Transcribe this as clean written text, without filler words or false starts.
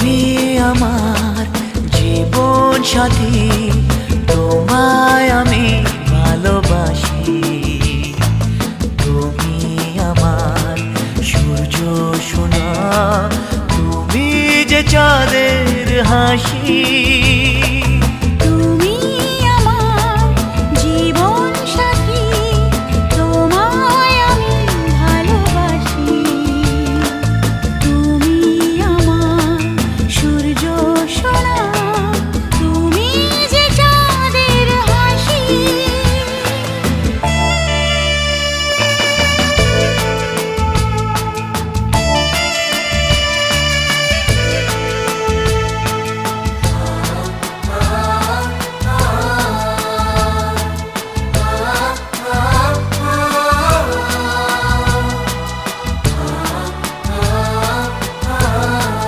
তুমি আমার জীবন সাথী, তোমায় আমি ভালোবাসি। তুমি আমার সূর্য সোনা, তুমি যে চাঁদের হাসি।